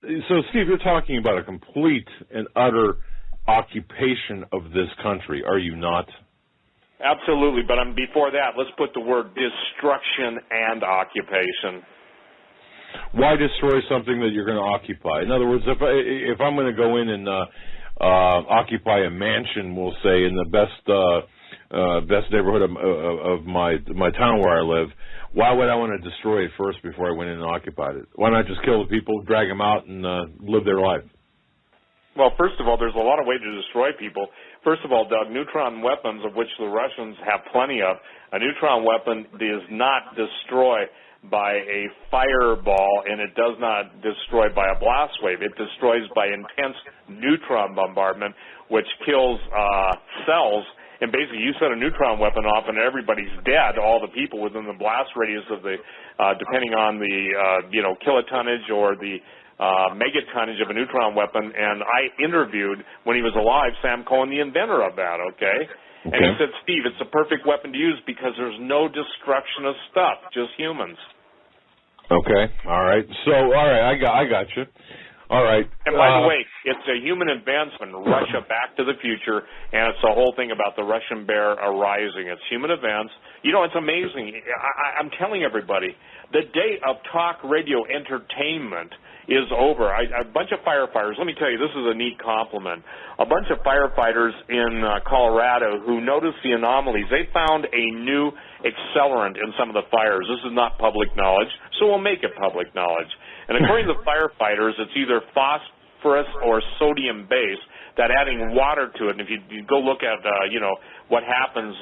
So, Steve, you're talking about a complete and utter occupation of this country, are you not? Absolutely, but before that, let's put the word destruction and occupation. Why destroy something that you're going to occupy? In other words, if I'm going to go in and occupy a mansion, we'll say, in the best neighborhood of my town where I live, why would I want to destroy it first before I went in and occupied it? Why not just kill the people, drag them out, and live their life? Well, first of all, there's a lot of ways to destroy people. First of all, Doug, neutron weapons, of which the Russians have plenty of, a neutron weapon does not destroy by a fireball, and it does not destroy by a blast wave. It destroys by intense neutron bombardment, which kills cells. And basically, you set a neutron weapon off, and everybody's dead. All the people within the blast radius of the, depending on the kilotonnage or the megatonnage of a neutron weapon. And I interviewed, when he was alive, Sam Cohen, the inventor of that. Okay. And he said, Steve, it's a perfect weapon to use because there's no destruction of stuff, just humans. Okay. All right. So, all right, I got you. All right. And by the way, it's a human advancement, Russia back to the future, and it's the whole thing about the Russian bear arising. It's human events. You know, it's amazing. I'm telling everybody, the day of talk radio entertainment is over. A bunch of firefighters, let me tell you, this is a neat compliment. A bunch of firefighters in Colorado who noticed the anomalies, they found a new accelerant in some of the fires. This is not public knowledge, so we'll make it public knowledge. And according to the firefighters, it's either phosphorus or sodium base that adding water to it, and if you go look at, what happens,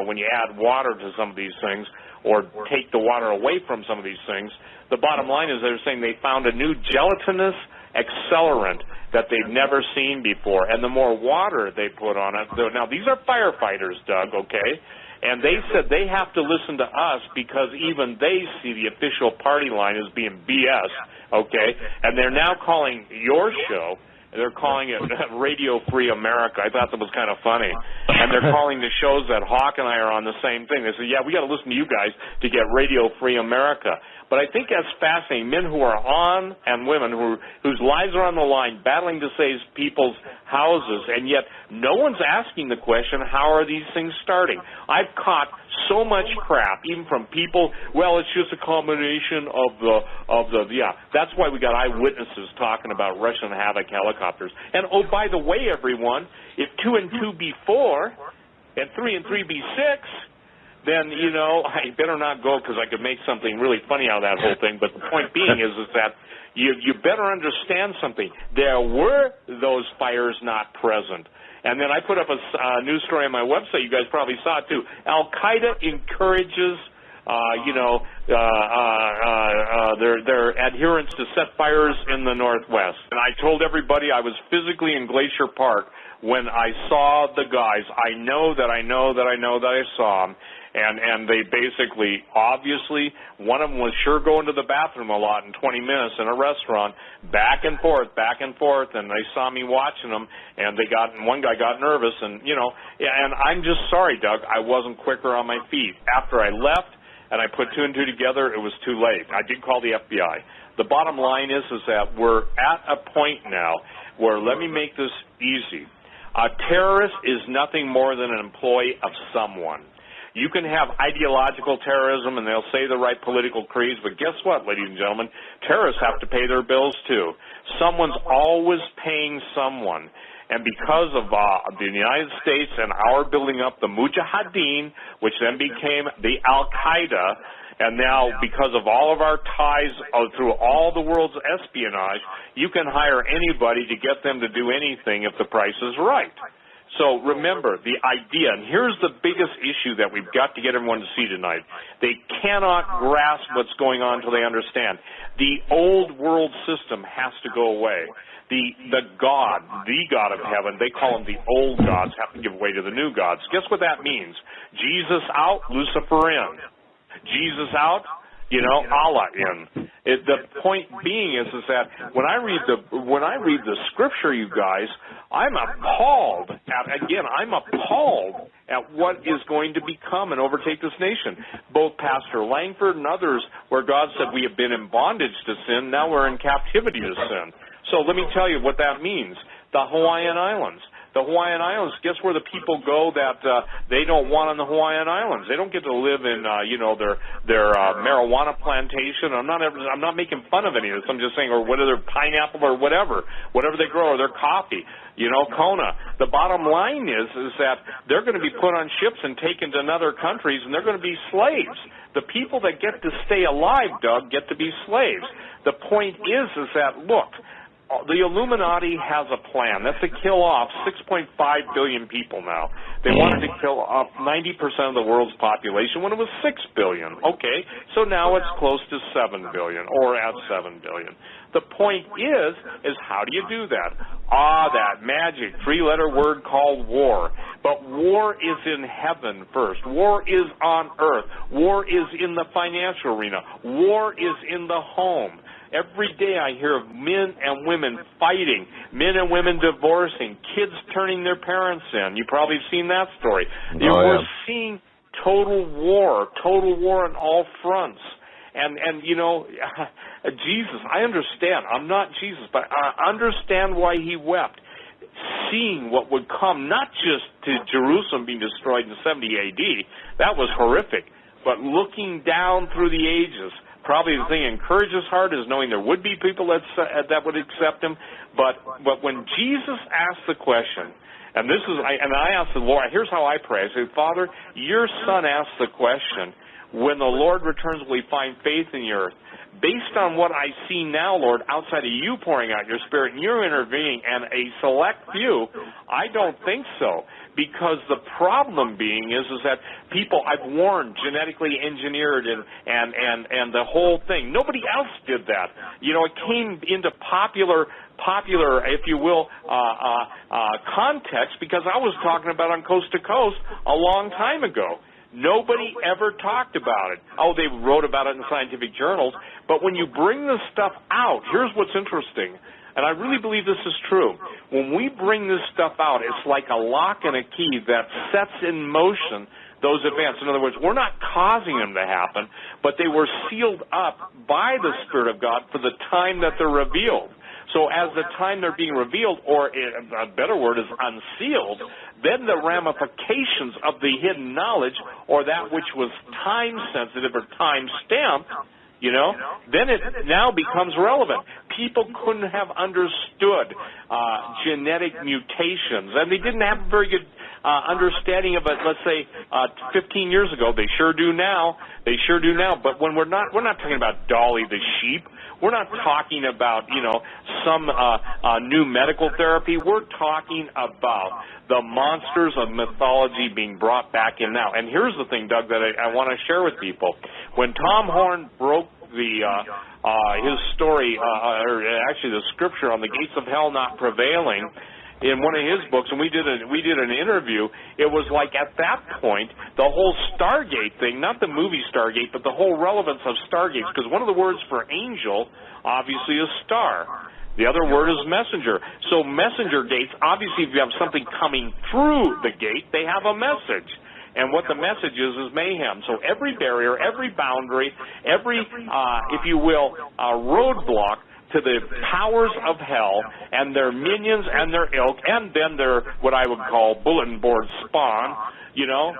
when you add water to some of these things or take the water away from some of these things, the bottom line is they're saying they found a new gelatinous accelerant that they've never seen before. And the more water they put on it, now these are firefighters, Doug, okay? And they said they have to listen to us because even they see the official party line as being BS, okay? And they're now calling your show, they're calling it Radio Free America. I thought that was kind of funny. And they're calling the shows that Hawk and I are on the same thing. They say, yeah, we got to listen to you guys to get Radio Free America. But I think that's fascinating. Men who are on, and women whose lives are on the line, battling to save people's houses, and yet no one's asking the question, how are these things starting? I've caught so much crap, even from people, well, it's just a combination of the that's why we got eyewitnesses talking about Russian Havoc helicopters. And, oh, by the way, everyone, if 2 and 2 be 4, and 3 and 3 be 6, then, I better not go because I could make something really funny out of that whole thing. But the point being is that you better understand something. There were those fires not present. And then I put up a news story on my website. You guys probably saw it, too. Al-Qaeda encourages, their adherents to set fires in the Northwest. And I told everybody I was physically in Glacier Park when I saw the guys. I know that I saw them. And they basically, obviously, one of them was sure going to the bathroom a lot in 20 minutes in a restaurant, back and forth, and they saw me watching them, and one guy got nervous, and I'm just sorry, Doug, I wasn't quicker on my feet. After I left and I put 2 and 2 together, it was too late. I did call the FBI. The bottom line is that we're at a point now where, let me make this easy, a terrorist is nothing more than an employee of someone. You can have ideological terrorism, and they'll say the right political creeds, but guess what, ladies and gentlemen? Terrorists have to pay their bills, too. Someone's always paying someone. And because of the United States and our building up the Mujahideen, which then became the Al-Qaeda, and now because of all of our ties through all the world's espionage, you can hire anybody to get them to do anything if the price is right. So remember, the idea, and here's the biggest issue that we've got to get everyone to see tonight. They cannot grasp what's going on until they understand. The old world system has to go away. The God of heaven, they call them the old gods, have to give way to the new gods. Guess what that means? Jesus out, Lucifer in. Jesus out, Allah in. The point being is that when I read the scripture, you guys, I'm appalled at what is going to become and overtake this nation. Both Pastor Langford and others, where God said we have been in bondage to sin, now we're in captivity to sin. So let me tell you what that means. The Hawaiian Islands. The Hawaiian Islands, guess where the people go that they don't want on the Hawaiian Islands? They don't get to live in their marijuana plantation. I'm not making fun of any of this. I'm just saying, or whether they're pineapple or whatever they grow, or their coffee. Kona. The bottom line is that they're going to be put on ships and taken to other countries, and they're going to be slaves. The people that get to stay alive, Doug, get to be slaves. The point is that, look, the Illuminati has a plan. That's to kill off 6.5 billion people now. They wanted to kill off 90% of the world's population when it was 6 billion. Okay, so now it's close to 7 billion, or at 7 billion. The point is how do you do that? That magic three-letter word called war. But war is in heaven first. War is on earth. War is in the financial arena. War is in the home. Every day I hear of men and women fighting, men and women divorcing, kids turning their parents in. You probably have seen that story. We're seeing total war on all fronts. And Jesus, I understand. I'm not Jesus, but I understand why he wept. Seeing what would come, not just to Jerusalem being destroyed in 70 A.D., that was horrific, but looking down through the ages. Probably the thing that encouraged his heart is knowing there would be people that would accept him. But when Jesus asked the question, and I asked the Lord, here's how I pray. I say, Father, your Son asked the question, when the Lord returns, will he find faith in the earth? Based on what I see now, Lord, outside of you pouring out your Spirit and you're intervening and a select few, I don't think so. Because the problem being is that people I've warned, genetically engineered and the whole thing. Nobody else did that. It came into popular, if you will, context because I was talking about on Coast to Coast a long time ago. Nobody ever talked about it. Oh, they wrote about it in scientific journals. But when you bring this stuff out, here's what's interesting. And I really believe this is true. When we bring this stuff out, it's like a lock and a key that sets in motion those events. In other words, we're not causing them to happen, but they were sealed up by the Spirit of God for the time that they're revealed. So as the time they're being revealed, or a better word is unsealed, then the ramifications of the hidden knowledge, or that which was time-sensitive or time-stamped, then it now becomes relevant. People couldn't have understood genetic mutations, and they didn't have a very good understanding of it, let's say, 15 years ago. They sure do now. But when we're not talking about Dolly the sheep. We're not talking about, some new medical therapy. We're talking about the monsters of mythology being brought back in now. And here's the thing, Doug, that I want to share with people. When Tom Horn broke his story, or actually the scripture on the gates of hell not prevailing, in one of his books, and we did an interview, it was like at that point, the whole Stargate thing, not the movie Stargate, but the whole relevance of Stargates, because one of the words for angel, obviously, is star. The other word is messenger. So messenger gates, obviously, if you have something coming through the gate, they have a message. And what the message is mayhem. So every barrier, every boundary, every, if you will, roadblock to the powers of hell and their minions and their ilk, and then their, what I would call, bulletin board spawn,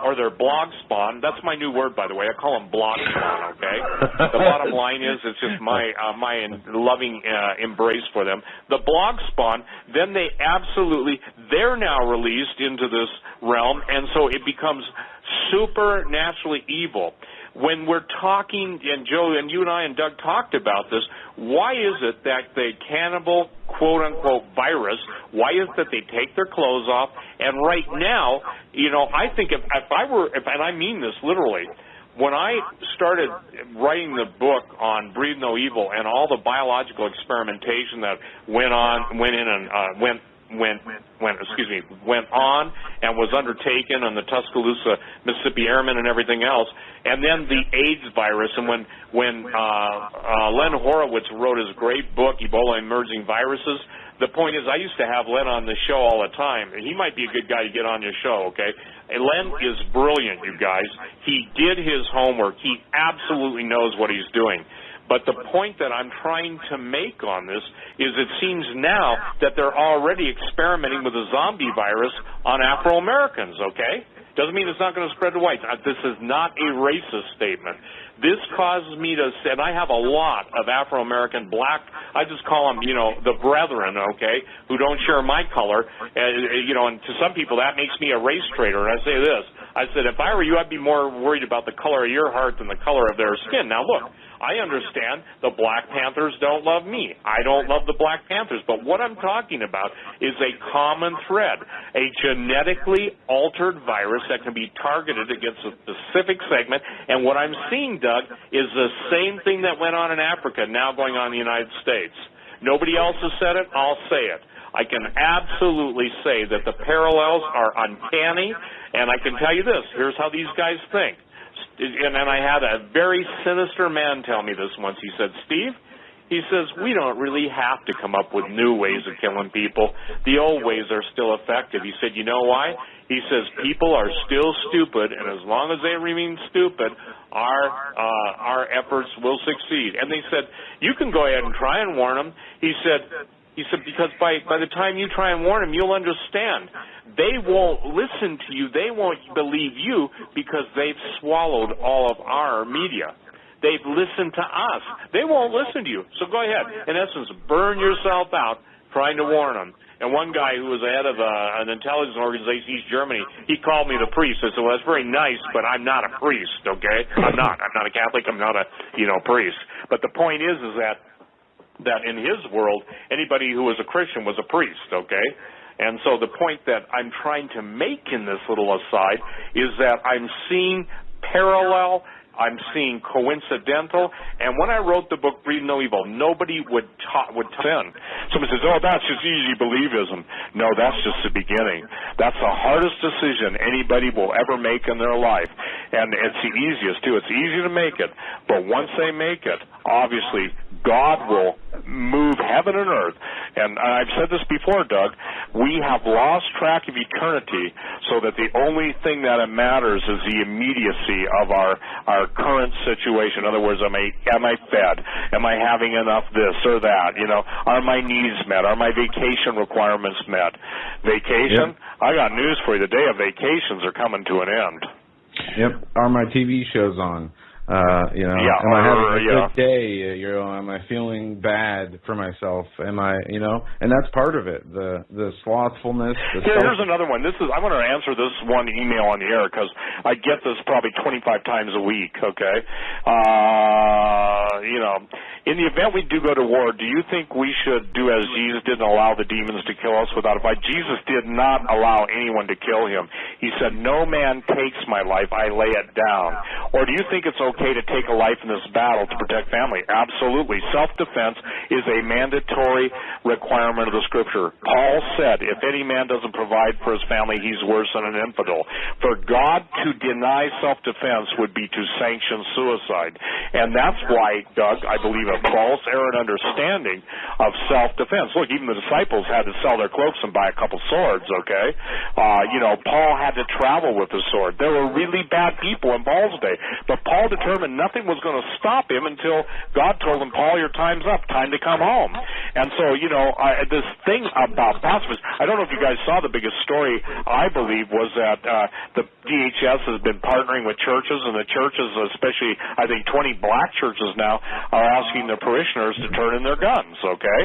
or their blog spawn. That's my new word, by the way. I call them blog spawn, okay? The bottom line is, it's just my loving embrace for them. The blog spawn, then they're now released into this realm, and so it becomes supernaturally evil. When we're talking, and Joe and you and I and Doug talked about this, why is it that the cannibal, quote-unquote, virus, why is it that they take their clothes off? And right now, I think if and I mean this literally, when I started writing the book on Breathe No Evil and all the biological experimentation that went went on and was undertaken on the Tuscaloosa, Mississippi Airmen and everything else, and then the AIDS virus. And when Len Horowitz wrote his great book, Ebola Emerging Viruses, the point is I used to have Len on the show all the time. He might be a good guy to get on your show, okay? And Len is brilliant, you guys. He did his homework. He absolutely knows what he's doing. But the point that I'm trying to make on this is it seems now that they're already experimenting with a zombie virus on Afro-Americans, okay? Doesn't mean it's not going to spread to whites. This is not a racist statement. This causes me to, and I have a lot of Afro-American black, I just call them, the brethren, okay, who don't share my color, and to some people that makes me a race traitor. And I say this, I said, if I were you, I'd be more worried about the color of your heart than the color of their skin. Now look, I understand the Black Panthers don't love me. I don't love the Black Panthers. But what I'm talking about is a common thread, a genetically altered virus that can be targeted against a specific segment. And what I'm seeing, Doug, is the same thing that went on in Africa now going on in the United States. Nobody else has said it. I'll say it. I can absolutely say that the parallels are uncanny. And I can tell you this. Here's how these guys think. And I had a very sinister man tell me this once. He said, Steve, he says, we don't really have to come up with new ways of killing people. The old ways are still effective. He said, you know why? He says, people are still stupid, and as long as they remain stupid, our efforts will succeed. And they said, you can go ahead and try and warn them. He said, because by the time you try and warn them, you'll understand. They won't listen to you. They won't believe you because they've swallowed all of our media. They've listened to us. They won't listen to you. So go ahead. In essence, burn yourself out trying to warn them. And one guy who was the head of an intelligence organization in East Germany, he called me the priest. I said, well, that's very nice, but I'm not a priest, okay? I'm not a Catholic. I'm not a, priest. But the point is that in his world, anybody who was a Christian was a priest, okay? And so the point that I'm trying to make in this little aside is that I'm seeing parallel, I'm seeing coincidental, and when I wrote the book Breed No Evil, nobody would in. Somebody says, oh, that's just easy believism. No, that's just the beginning. That's the hardest decision anybody will ever make in their life. And it's the easiest, too. It's easy to make it. But once they make it, obviously, God will move heaven and earth. And I've said this before, Doug, we have lost track of eternity so that the only thing that matters is the immediacy of our current situation. In other words, am I fed? Am I having enough this or that? Are my needs met? Are my vacation requirements met? Vacation? Yep. I got news for you. The day of vacations are coming to an end. Yep. Are my TV shows on? Am I having a good day? Am I feeling bad for myself? Am I, and that's part of it. The slothfulness. Here's another one. I want to answer this one email on the air because I get this probably 25 times a week. Okay, in the event we do go to war, do you think we should do as Jesus did and allow the demons to kill us without a fight? Jesus did not allow anyone to kill him. He said, "No man takes my life; I lay it down." Or do you think it's okay to take a life in this battle to protect family? Absolutely. Self-defense is a mandatory requirement of the Scripture. Paul said, if any man doesn't provide for his family, he's worse than an infidel. For God to deny self-defense would be to sanction suicide. And that's why, Doug, I believe a false, errant understanding of self-defense. Look, even the disciples had to sell their cloaks and buy a couple swords, okay? Paul had to travel with a sword. There were really bad people in Paul's day, but Paul determined nothing was going to stop him until God told him, Paul, your time's up, time to come home. And so, this thing about pacifism, I don't know if you guys saw the biggest story, I believe, was that the DHS has been partnering with churches, and the churches, especially, I think 20 black churches now, are asking their parishioners to turn in their guns, okay?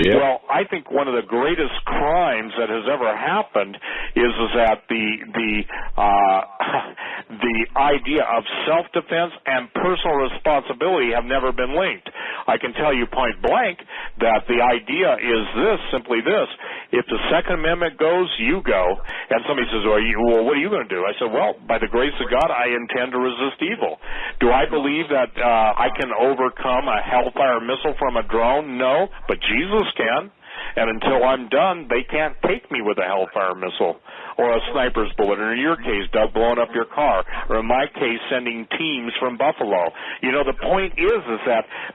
Yeah. Well, I think one of the greatest crimes that has ever happened is that the idea of self-defense and personal responsibility have never been linked. I can tell you point blank that the idea is simply this. If the Second Amendment goes, you go. And somebody says, well, what are you going to do? I said, well, by the grace of God, I intend to resist evil. Do I believe that I can overcome a hellfire missile from a drone? No, but Jesus can. and until I'm done, they can't take me with a Hellfire missile or a sniper's bullet, or in your case, Doug, blowing up your car, or in my case, sending teams from Buffalo. You know, the point is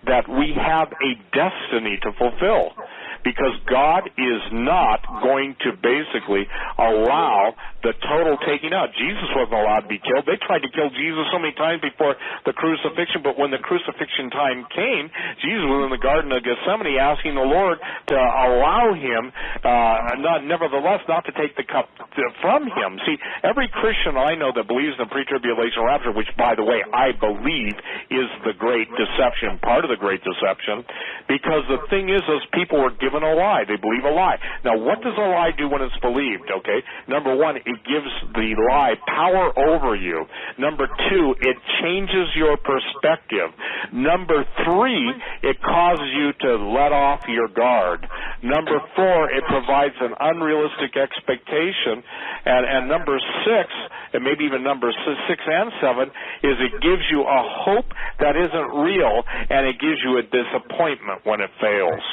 that we have a destiny to fulfill, because God is not going to basically allow the total taking out. Jesus wasn't allowed to be killed. They tried to kill Jesus so many times before the crucifixion, but when the crucifixion time came, Jesus was in the Garden of Gethsemane asking the Lord to allow him, nevertheless, not to take the cup from him. See, every Christian I know that believes in the pre-tribulation rapture, which, by the way, I believe is the great deception, part of the great deception, because the thing is, those people were given a lie. They believe a lie. Now, what does a lie do when it's believed? Okay, number one, it gives the lie power over you. Number two, it changes your perspective. Number three, it causes you to let off your guard. Number four, it provides an unrealistic expectation. And number six, and maybe even number 6 and 7, is it gives you a hope that isn't real, and it gives you a disappointment when it fails.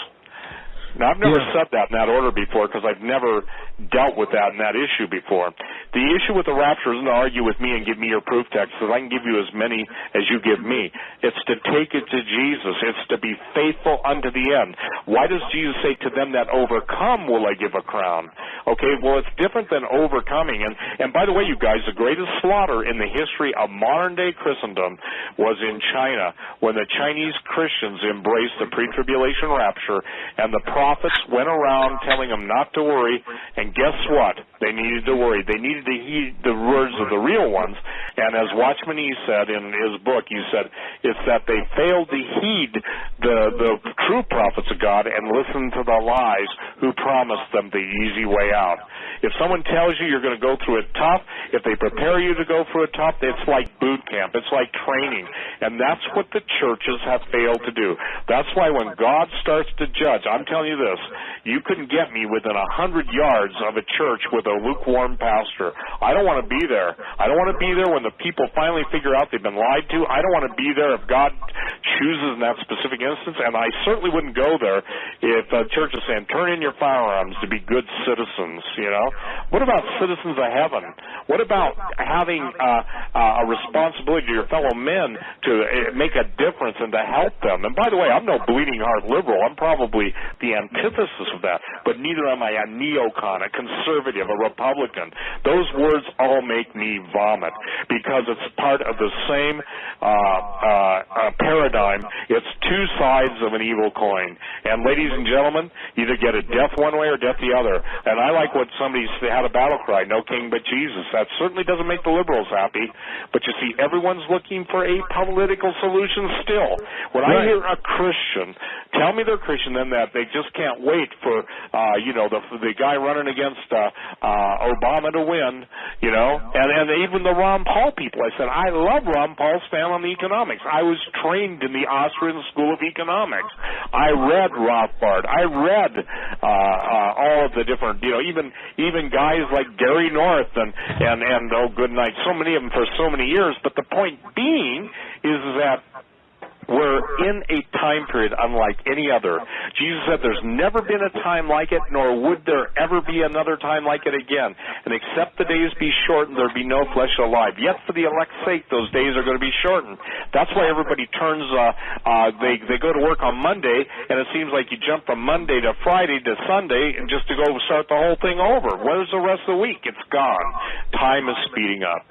Now, I've never said that in that order before, because I've never dealt with that in that issue before. The issue with the rapture isn't to argue with me and give me your proof text, because I can give you as many as you give me. It's to take it to Jesus. It's to be faithful unto the end. Why does Jesus say, to them that overcome will I give a crown? Okay, well, it's different than overcoming. And by the way, you guys, the greatest slaughter in the history of modern-day Christendom was in China, when the Chinese Christians embraced the pre-tribulation rapture, and the prophets went around telling them not to worry, and guess what? They needed to worry. They needed to heed the words of the real ones, and as Watchman Nee said in his book, he said, it's that they failed to heed the true prophets of God and listen to the lies who promised them the easy way out. If someone tells you you're going to go through it tough, if they prepare you to go through it tough, it's like boot camp. It's like training, and that's what the churches have failed to do. That's why when God starts to judge, I'm telling you this, you couldn't get me within 100 yards of a church with a lukewarm pastor. I don't want to be there. I don't want to be there when the people finally figure out they've been lied to. I don't want to be there if God chooses in that specific instance, and I certainly wouldn't go there if the church is saying, turn in your firearms to be good citizens, you know? What about citizens of heaven? What about having a responsibility to your fellow men to make a difference and to help them? And by the way, I'm no bleeding heart liberal. I'm probably the antithesis of that, but neither am I a neocon, a conservative, a Republican. Those words all make me vomit, because it's part of the same paradigm. It's two sides of an evil coin. And ladies and gentlemen, either get a death one way or death the other. And I like what somebody had a battle cry, no king but Jesus. That certainly doesn't make the liberals happy, but you see, everyone's looking for a political solution still. When I hear a Christian tell me they're Christian, then that they just can't wait for the guy running against Obama to win, and even the Ron Paul people. I said, I love Ron Paul's stand on the economics. I was trained in the Austrian School of Economics. I read Rothbard. I read all of the different, even guys like Gary North and oh good night, so many of them for so many years. But the point being is that we're in a time period unlike any other. Jesus said there's never been a time like it, nor would there ever be another time like it again. And except the days be shortened, there be no flesh alive. Yet for the elect's sake, those days are going to be shortened. That's why everybody turns, they go to work on Monday, and it seems like you jump from Monday to Friday to Sunday and just to go start the whole thing over. Where's the rest of the week? It's gone. Time is speeding up.